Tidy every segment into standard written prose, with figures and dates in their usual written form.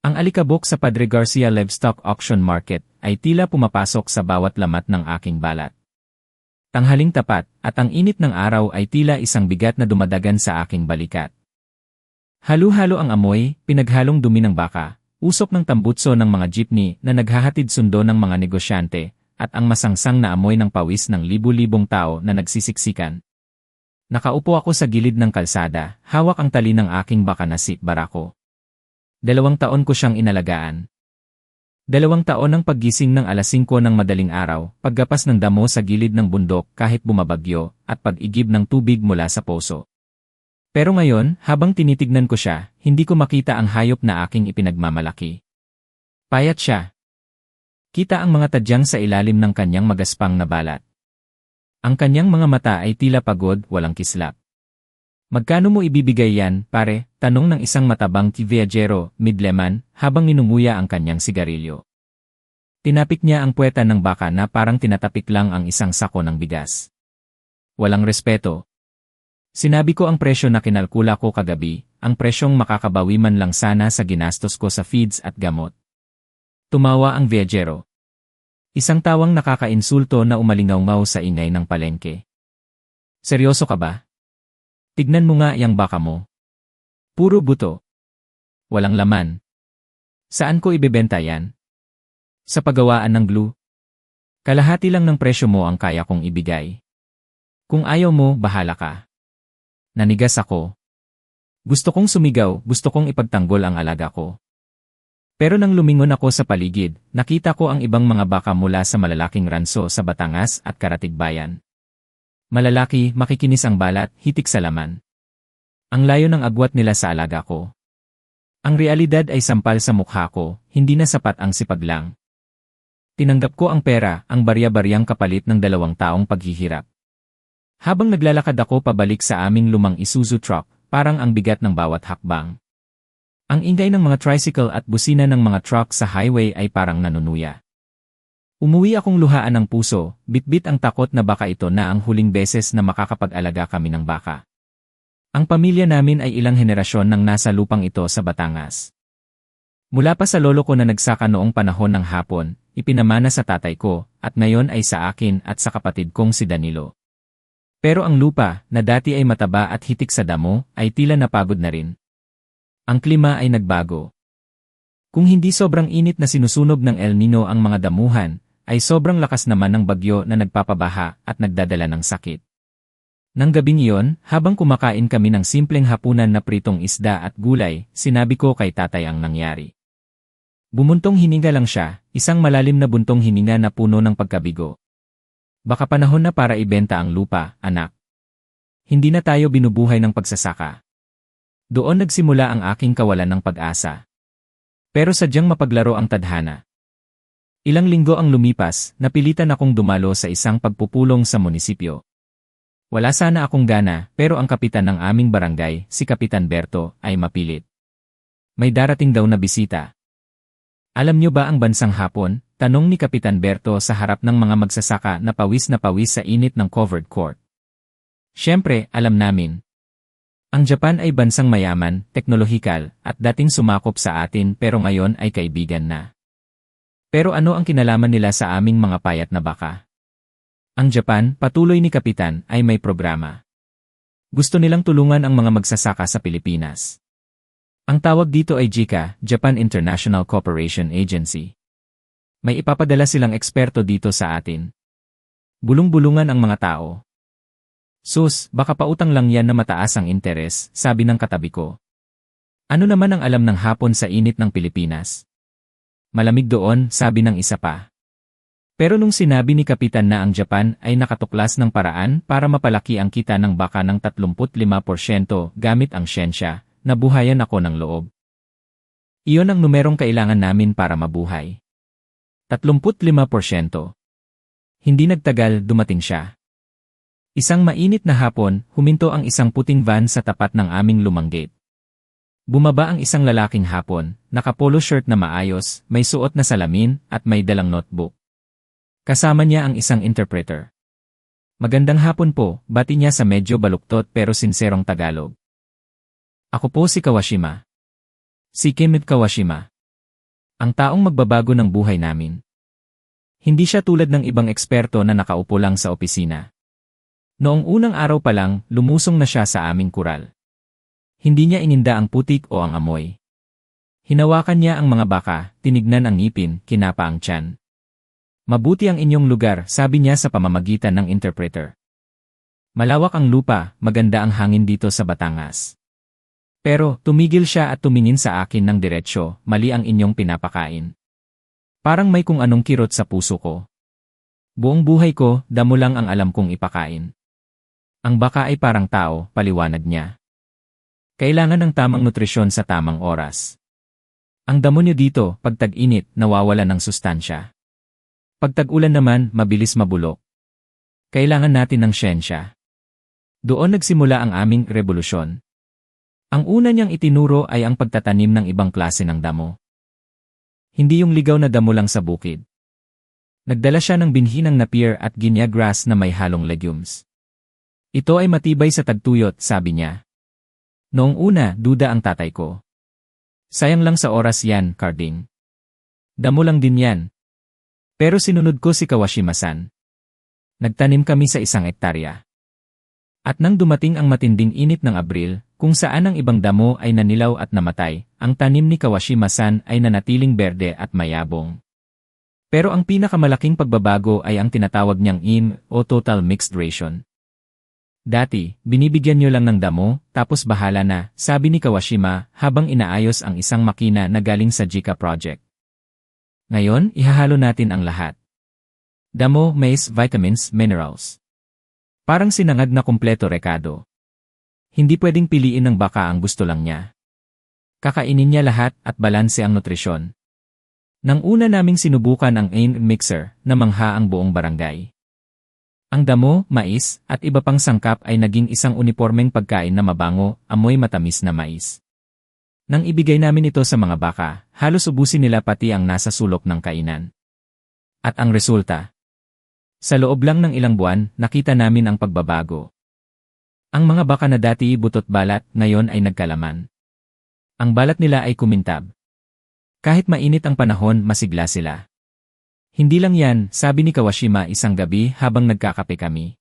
Ang alikabok sa Padre Garcia Livestock Auction Market ay tila pumapasok sa bawat lamat ng aking balat. Tanghaling tapat at ang init ng araw ay tila isang bigat na dumadagan sa aking balikat. Halo-halo ang amoy, pinaghalong dumi ng baka, usok ng tambutso ng mga jeepney na naghahatid sundo ng mga negosyante, at ang masangsang na amoy ng pawis ng libu-libong tao na nagsisiksikan. Nakaupo ako sa gilid ng kalsada, hawak ang tali ng aking baka na si Barako. 2 taon ko siyang inalagaan. 2 taon ang paggising ng alas 5 ng madaling araw, paggapas ng damo sa gilid ng bundok kahit bumabagyo, at pag-igib ng tubig mula sa poso. Pero ngayon, habang tinitignan ko siya, hindi ko makita ang hayop na aking ipinagmamalaki. Payat siya. Kita ang mga tadyang sa ilalim ng kanyang magaspang na balat. Ang kanyang mga mata ay tila pagod, walang kislap. Magkano mo ibibigay yan, pare? Tanong ng isang matabang viajero, midleman, habang ninunguya ang kanyang sigarilyo. Tinapik niya ang puweta ng baka na parang tinatapik lang ang isang sako ng bigas. Walang respeto. Sinabi ko ang presyo na kinalkula ko kagabi, ang presyong makakabawi man lang sana sa ginastos ko sa feeds at gamot. Tumawa ang viajero. Isang tawang nakakainsulto na umalingaw-ngaw sa ingay ng palengke. Seryoso ka ba? Tignan mo nga yang baka mo. Puro buto. Walang laman. Saan ko ibebenta yan? Sa paggawaan ng glue? Kalahati lang ng presyo mo ang kaya kong ibigay. Kung ayaw mo, bahala ka. Nanigas ako. Gusto kong sumigaw, gusto kong ipagtanggol ang alaga ko. Pero nang lumingon ako sa paligid, nakita ko ang ibang mga baka mula sa malalaking ranso sa Batangas at Karatigbayan. Malalaki, makikinis ang balat, hitik sa laman. Ang layo ng agwat nila sa alaga ko. Ang realidad ay sampal sa mukha ko, hindi na sapat ang sipag lang. Tinanggap ko ang pera, ang barya-baryang kapalit ng 2 taong paghihirap. Habang naglalakad ako pabalik sa aming lumang Isuzu truck, parang ang bigat ng bawat hakbang. Ang ingay ng mga tricycle at busina ng mga truck sa highway ay parang nanunuya. Umuwi akong luhaan ng puso, bitbit ang takot na baka ito na ang huling beses na makakapag-alaga kami ng baka. Ang pamilya namin ay ilang henerasyon nang nasa lupang ito sa Batangas. Mula pa sa lolo ko na nagsaka noong panahon ng hapon, ipinamana sa tatay ko, at ngayon ay sa akin at sa kapatid kong si Danilo. Pero ang lupa, na dati ay mataba at hitik sa damo, ay tila napagod na rin. Ang klima ay nagbago. Kung hindi sobrang init na sinusunog ng El Nino ang mga damuhan, ay sobrang lakas naman ng bagyo na nagpapabaha at nagdadala ng sakit. Nang gabing iyon, habang kumakain kami ng simpleng hapunan na pritong isda at gulay, sinabi ko kay tatay ang nangyari. Bumuntong hininga lang siya, isang malalim na buntong hininga na puno ng pagkabigo. Baka panahon na para ibenta ang lupa, anak. Hindi na tayo binubuhay ng pagsasaka. Doon nagsimula ang aking kawalan ng pag-asa. Pero sadyang mapaglaro ang tadhana. Ilang linggo ang lumipas, napilitan akong dumalo sa isang pagpupulong sa munisipyo. Wala sana akong gana, pero ang kapitan ng aming barangay, si Kapitan Berto, ay mapilit. May darating daw na bisita. Alam niyo ba ang bansang Hapon? Tanong ni Kapitan Berto sa harap ng mga magsasaka na pawis sa init ng covered court. Siyempre, alam namin. Ang Japan ay bansang mayaman, teknolohikal, at dating sumakop sa atin pero ngayon ay kaibigan na. Pero ano ang kinalaman nila sa aming mga payat na baka? Ang Japan, patuloy ni Kapitan, ay may programa. Gusto nilang tulungan ang mga magsasaka sa Pilipinas. Ang tawag dito ay JICA, Japan International Cooperation Agency. May ipapadala silang eksperto dito sa atin. Bulong-bulungan ang mga tao. Sus, baka pautang lang yan na mataas ang interes, sabi ng katabi ko. Ano naman ang alam ng Hapon sa init ng Pilipinas? Malamig doon, sabi ng isa pa. Pero nung sinabi ni Kapitan na ang Japan ay nakatuklas ng paraan para mapalaki ang kita ng baka ng 35% gamit ang siyensya, nabuhayan ako ng loob. Iyon ang numerong kailangan namin para mabuhay. 35%. Hindi nagtagal, dumating siya. Isang mainit na hapon, huminto ang isang puting van sa tapat ng aming lumang gate. Bumaba ang isang lalaking hapon, naka-polo shirt na maayos, may suot na salamin, at may dalang notebook. Kasama niya ang isang interpreter. Magandang hapon po, bati niya sa medyo baluktot pero sinserong Tagalog. Ako po si Kawashima. Si Kim Kawashima. Ang taong magbabago ng buhay namin. Hindi siya tulad ng ibang eksperto na nakaupo lang sa opisina. Noong unang araw pa lang, lumusong na siya sa aming kural. Hindi niya ininda ang putik o ang amoy. Hinawakan niya ang mga baka, tinignan ang ngipin, kinapa ang tiyan. Mabuti ang inyong lugar, sabi niya sa pamamagitan ng interpreter. Malawak ang lupa, maganda ang hangin dito sa Batangas. Pero, tumigil siya at tumingin sa akin ng diretsyo, mali ang inyong pinapakain. Parang may kung anong kirot sa puso ko. Buong buhay ko, damo lang ang alam kong ipakain. Ang baka ay parang tao, paliwanag niya. Kailangan ng tamang nutrisyon sa tamang oras. Ang damo niyo dito, pag tag-init, nawawala ng sustansya. Pag tag-ulan naman, mabilis mabulok. Kailangan natin ng siyensya. Doon nagsimula ang aming revolusyon. Ang una niyang itinuro ay ang pagtatanim ng ibang klase ng damo. Hindi yung ligaw na damo lang sa bukid. Nagdala siya ng binhi ng napier at guinea grass na may halong legumes. Ito ay matibay sa tagtuyot, sabi niya. Noong una, duda ang tatay ko. Sayang lang sa oras yan, Carding. Damo lang din yan. Pero sinunod ko si Kawashima-san. Nagtanim kami sa 1 hektarya. At nang dumating ang matinding init ng Abril, kung saan ang ibang damo ay nanilaw at namatay, ang tanim ni Kawashima-san ay nanatiling berde at mayabong. Pero ang pinakamalaking pagbabago ay ang tinatawag niyang IM o Total Mixed Ration. Dati, binibigyan niyo lang ng damo, tapos bahala na, sabi ni Kawashima habang inaayos ang isang makina na galing sa JICA project. Ngayon, ihahalo natin ang lahat. Damo, maize, vitamins, minerals. Parang sinangag na kumpleto rekado. Hindi pwedeng piliin ng baka ang gusto lang niya. Kakainin niya lahat at balanse ang nutrisyon. Nang una naming sinubukan ang AIM mixer, namangha ang buong barangay. Ang damo, mais, at iba pang sangkap ay naging isang unipormeng pagkain na mabango, amoy matamis na mais. Nang ibigay namin ito sa mga baka, halos ubusin nila pati ang nasa sulok ng kainan. At ang resulta? Sa loob lang ng ilang buwan, nakita namin ang pagbabago. Ang mga baka na dati butot balat, ngayon ay nagkalaman. Ang balat nila ay kumintab. Kahit mainit ang panahon, masigla sila. Hindi lang yan, sabi ni Kawashima isang gabi habang nagkakape kami.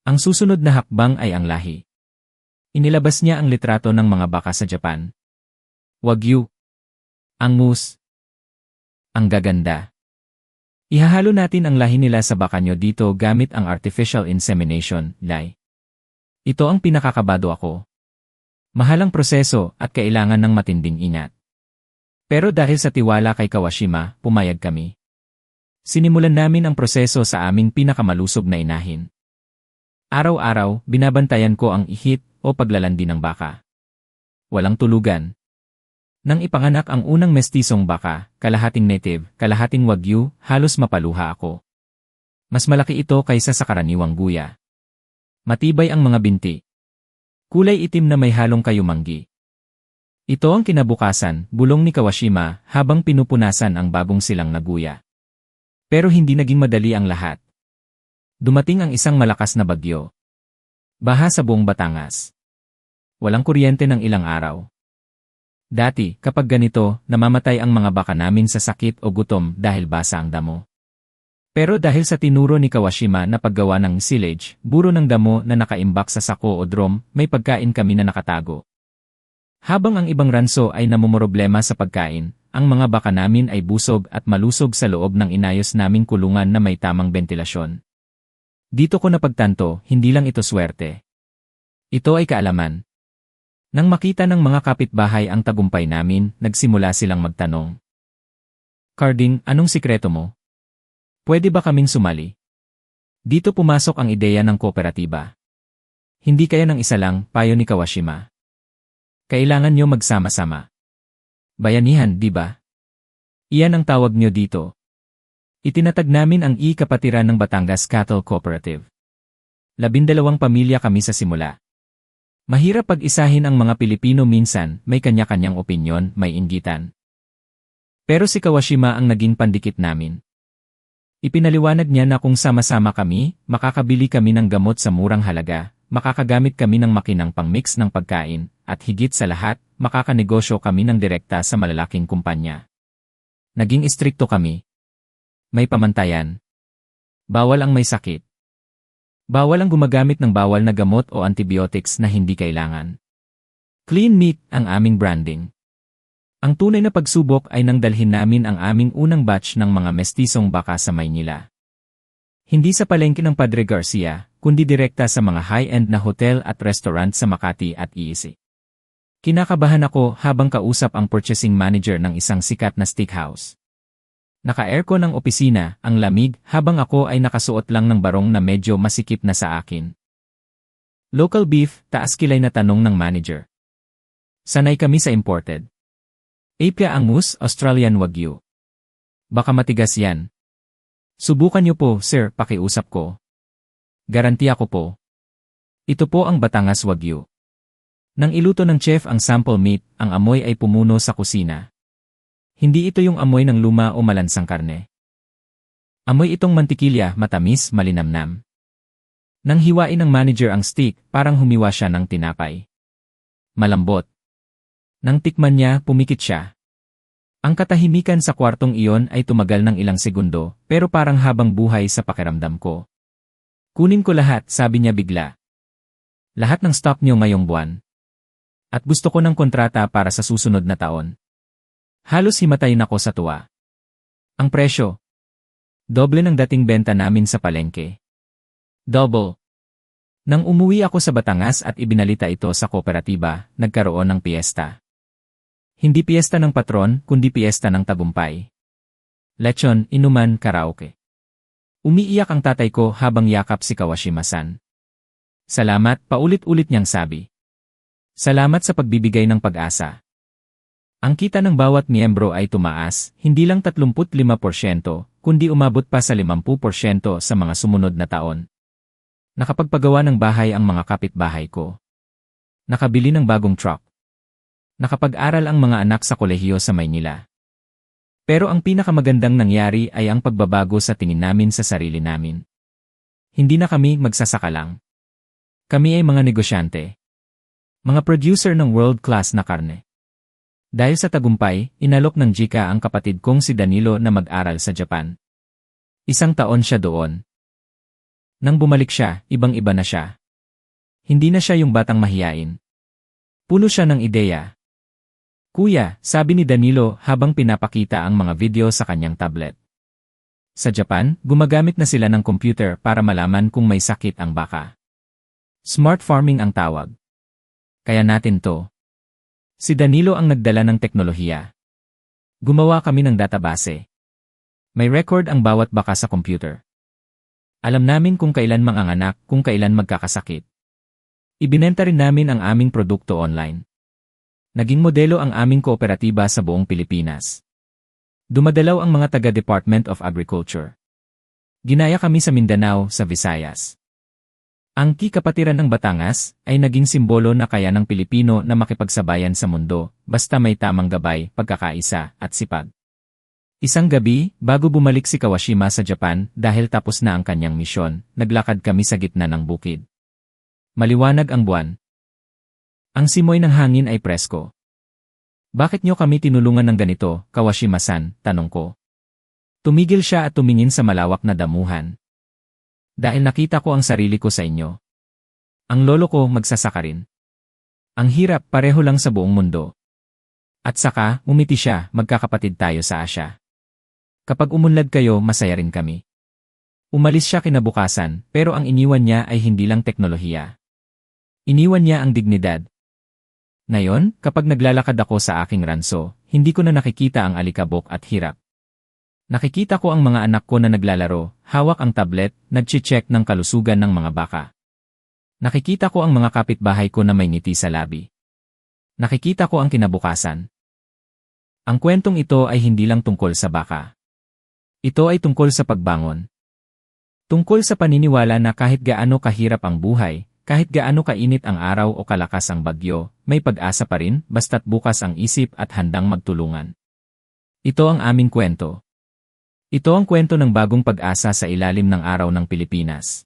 Ang susunod na hakbang ay ang lahi. Inilabas niya ang litrato ng mga baka sa Japan. Wagyu. Angus. Ang gaganda. Ihahalo natin ang lahi nila sa baka nyo dito gamit ang artificial insemination, LAI. Ito ang pinakakabado ako. Mahalang proseso at kailangan ng matinding ingat. Pero dahil sa tiwala kay Kawashima, pumayag kami. Sinimulan namin ang proseso sa aming pinakamalusog na inahin. Araw-araw, binabantayan ko ang ihip o paglalandi ng baka. Walang tulugan. Nang ipanganak ang unang mestisong baka, kalahating native, kalahating wagyu, halos mapaluha ako. Mas malaki ito kaysa sa karaniwang guya. Matibay ang mga binti. Kulay itim na may halong kayumanggi. Ito ang kinabukasan, bulong ni Kawashima habang pinupunasan ang bagong silang na guya. Pero hindi naging madali ang lahat. Dumating ang isang malakas na bagyo. Baha sa buong Batangas. Walang kuryente ng ilang araw. Dati, kapag ganito, namamatay ang mga baka namin sa sakit o gutom dahil basa ang damo. Pero dahil sa tinuro ni Kawashima na paggawa ng silage, buro ng damo na nakaimbak sa sako o drum, may pagkain kami na nakatago. Habang ang ibang ranso ay namumroblema sa pagkain, ang mga baka namin ay busog at malusog sa loob ng inayos naming kulungan na may tamang bentilasyon. Dito ko napagtanto, hindi lang ito swerte. Ito ay kaalaman. Nang makita ng mga kapitbahay ang tagumpay namin, nagsimula silang magtanong. Carding, anong sikreto mo? Pwede ba kaming sumali? Dito pumasok ang ideya ng kooperatiba. Hindi kaya ng isa lang, payo ni Kawashima. Kailangan nyo magsama-sama. Bayanihan, di ba? Iyan ang tawag nyo dito. Itinatag namin ang i-kapatiran ng Batangas Cattle Cooperative. 12 pamilya kami sa simula. Mahirap pag-isahin ang mga Pilipino minsan, may kanya-kanyang opinyon, may inggitan. Pero si Kawashima ang naging pandikit namin. Ipinaliwanag niya na kung sama-sama kami, makakabili kami ng gamot sa murang halaga, makakagamit kami ng makinang pang-mix ng pagkain, at higit sa lahat, makakanegosyo kami ng direkta sa malalaking kumpanya. Naging istrikto kami. May pamantayan. Bawal ang may sakit. Bawal ang gumagamit ng bawal na gamot o antibiotics na hindi kailangan. Clean meat ang aming branding. Ang tunay na pagsubok ay nang dalhin namin ang aming unang batch ng mga mestisong baka sa Maynila. Hindi sa palengke ng Padre Garcia, kundi direkta sa mga high-end na hotel at restaurant sa Makati at EEC. Kinakabahan ako habang kausap ang purchasing manager ng isang sikat na steakhouse. Naka-aircon ang opisina, ang lamig, habang ako ay nakasuot lang ng barong na medyo masikip na sa akin. Local beef, taas kilay na tanong ng manager. Sanay kami sa imported. Apia Angus, Australian Wagyu. Baka matigas yan. Subukan niyo po, sir, pakiusap ko. Garantiya ko po. Ito po ang Batangas Wagyu. Nang iluto ng chef ang sample meat, ang amoy ay pumuno sa kusina. Hindi ito yung amoy ng luma o malansang karne. Amoy itong mantikilya, matamis, malinamnam. Nang hiwain ng manager ang steak, parang humiwa siya ng tinapay. Malambot. Nang tikman niya, pumikit siya. Ang katahimikan sa kwartong iyon ay tumagal ng ilang segundo, pero parang habang buhay sa pakiramdam ko. Kunin ko lahat, sabi niya bigla. Lahat ng stock niyo ngayong buwan. At gusto ko ng kontrata para sa susunod na taon. Halos himatayin ako sa tuwa. Ang presyo. Doble ng dating benta namin sa palengke. Double. Nang umuwi ako sa Batangas at ibinalita ito sa kooperatiba, nagkaroon ng piyesta. Hindi piyesta ng patron, kundi piyesta ng tagumpay. Lechon, inuman, karaoke. Umiiyak ang tatay ko habang yakap si Kawashima-san. Salamat, paulit-ulit niyang sabi. Salamat sa pagbibigay ng pag-asa. Ang kita ng bawat miyembro ay tumaas, hindi lang 35%, kundi umabot pa sa 50% sa mga sumunod na taon. Nakapagpagawa ng bahay ang mga kapitbahay ko. Nakabili ng bagong truck. Nakapag-aral ang mga anak sa kolehiyo sa Maynila. Pero ang pinakamagandang nangyari ay ang pagbabago sa tingin namin sa sarili namin. Hindi na kami magsasaka lang. Kami ay mga negosyante. Mga producer ng world-class na karne. Dahil sa tagumpay, inalok ng Jika ang kapatid kong si Danilo na mag-aral sa Japan. 1 taon siya doon. Nang bumalik siya, ibang-iba na siya. Hindi na siya yung batang mahiyain. Puno siya ng ideya. Kuya, sabi ni Danilo habang pinapakita ang mga video sa kanyang tablet. Sa Japan, gumagamit na sila ng computer para malaman kung may sakit ang baka. Smart farming ang tawag. Kaya natin to. Si Danilo ang nagdala ng teknolohiya. Gumawa kami ng database. May record ang bawat baka sa computer. Alam namin kung kailan manganganak, kung kailan magkakasakit. Ibinenta rin namin ang aming produkto online. Naging modelo ang aming kooperatiba sa buong Pilipinas. Dumadalaw ang mga taga-Department of Agriculture. Ginaya kami sa Mindanao, sa Visayas. Ang kapatiran ng Batangas ay naging simbolo na kaya ng Pilipino na makipagsabayan sa mundo, basta may tamang gabay, pagkakaisa, at sipag. Isang gabi, bago bumalik si Kawashima sa Japan dahil tapos na ang kanyang misyon, naglakad kami sa gitna ng bukid. Maliwanag ang buwan. Ang simoy ng hangin ay presko. Bakit niyo kami tinulungan ng ganito, Kawashima-san? Tanong ko. Tumigil siya at tumingin sa malawak na damuhan. Dahil nakita ko ang sarili ko sa inyo. Ang lolo ko magsasaka rin. Ang hirap, pareho lang sa buong mundo. At saka, umiti siya, magkakapatid tayo sa Asya. Kapag umunlad kayo, masaya rin kami. Umalis siya kinabukasan, pero ang iniwan niya ay hindi lang teknolohiya. Iniwan niya ang dignidad. Ngayon, kapag naglalakad ako sa aking ranso, hindi ko na nakikita ang alikabok at hirap. Nakikita ko ang mga anak ko na naglalaro, hawak ang tablet, nagche-check ng kalusugan ng mga baka. Nakikita ko ang mga kapitbahay ko na may ngiti sa labi. Nakikita ko ang kinabukasan. Ang kwentong ito ay hindi lang tungkol sa baka. Ito ay tungkol sa pagbangon. Tungkol sa paniniwala na kahit gaano kahirap ang buhay, kahit gaano kainit ang araw o kalakas ang bagyo, may pag-asa pa rin basta't bukas ang isip at handang magtulungan. Ito ang aming kwento. Ito ang kwento ng bagong pag-asa sa ilalim ng araw ng Pilipinas.